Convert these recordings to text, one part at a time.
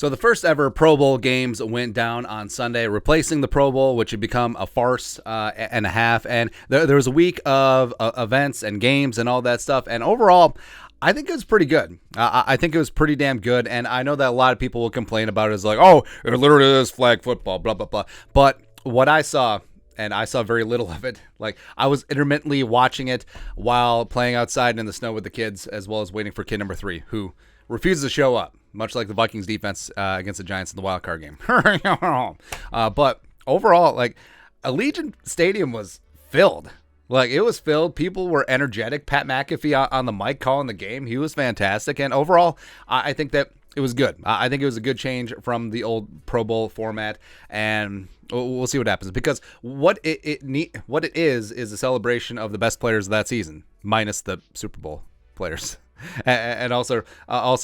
So the first ever Pro Bowl games went down on Sunday, replacing the Pro Bowl, which had become a farce and a half. And there was a week of events and games and all that stuff. And overall, I think it was pretty good. I think it was pretty damn good. And I know that a lot of people will complain about it as like, oh, it literally is flag football, blah, blah, blah. But what I saw, and I saw very little of it. Like, I was intermittently watching it while playing outside in the snow with the kids, as well as waiting for kid number 3, who refuses to show up, much like the Vikings defense against the Giants in the wild card game. But overall, like, Allegiant Stadium was filled. Like, it was filled. People were energetic. Pat McAfee on the mic calling the game. He was fantastic. And overall, I think that it was good. I think it was a good change from the old Pro Bowl format, and we'll see what happens. Because what it is a celebration of the best players of that season, minus the Super Bowl players, and also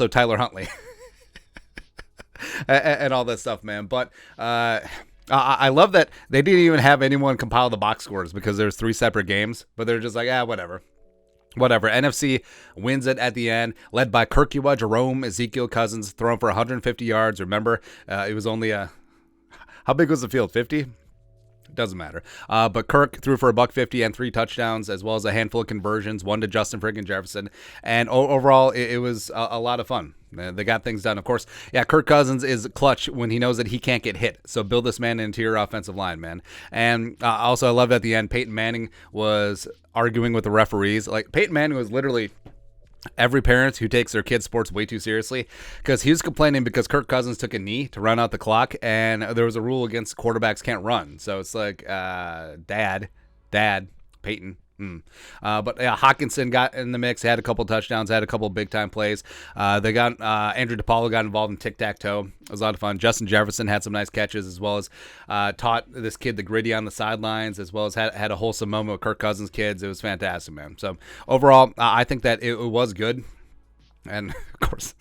Tyler Huntley, and all that stuff, man. But I love that they didn't even have anyone compile the box scores because there's 3 separate games, but they're just like, whatever. NFC wins it at the end, led by Kirk Cousins, JEROME, Ezekiel Cousins, thrown for 150 yards. Remember, it was only how big was the field? 50? Doesn't matter. But Kirk threw for $150 and 3 touchdowns, as well as a handful of conversions, 1 to Justin friggin' Jefferson. And overall, it was a lot of fun. They got things done. Of course, Kirk Cousins is clutch when he knows that he can't get hit. So build this man into your offensive line, man. And also, I love at the end, Peyton Manning was arguing with the referees. Like, Peyton Manning was literally every parent who takes their kids' sports way too seriously, because he was complaining because Kirk Cousins took a knee to run out the clock, and there was a rule against quarterbacks can't run. So it's like, Dad, Peyton. But Hawkinson got in the mix, had a couple touchdowns, had a couple big time plays. They got Andrew DePaulo got involved in tic-tac-toe. It was a lot of fun. Justin Jefferson had some nice catches, as well as taught this kid the gritty on the sidelines, as well as had a wholesome moment with Kirk Cousins' kids. It was fantastic, man. So overall, I think that it was good. And of course,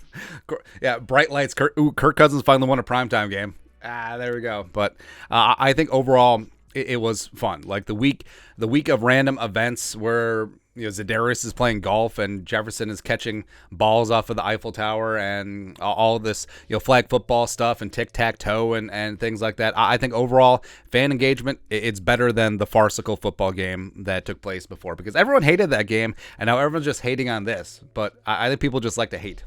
bright lights. Kirk Cousins finally won a primetime game. There we go. But I think overall, it was fun. Like the week of random events where Za'Darius is playing golf and Jefferson is catching balls off of the Eiffel Tower, and all this flag football stuff and tic-tac-toe and things like that. I think overall fan engagement, it's better than the farcical football game that took place before, because everyone hated that game and now everyone's just hating on this. But I think people just like to hate.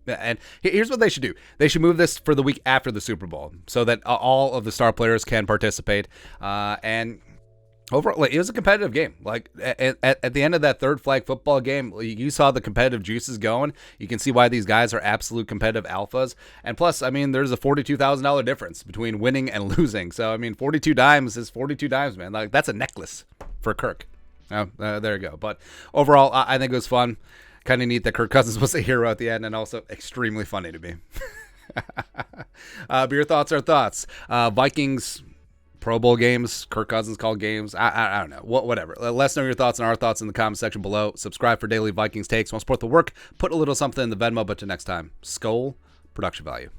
And here's what they should do. They should move this for the week after the Super Bowl so that all of the star players can participate. And overall, it was a competitive game. Like at the end of that third flag football game, you saw the competitive juices going. You can see why these guys are absolute competitive alphas. And plus, I mean, there's a $42,000 difference between winning and losing. So, I mean, 42 dimes is 42 dimes, man. Like, that's a necklace for Kirk. There you go. But overall, I think it was fun. Kind of neat that Kirk Cousins was a hero at the end, and also extremely funny to me. But your thoughts are thoughts. Vikings, Pro Bowl games, Kirk Cousins called games. I don't know. Whatever. Let us know your thoughts and our thoughts in the comment section below. Subscribe for daily Vikings takes. Want to support the work? Put a little something in the Venmo. But till next time, Skol, production value.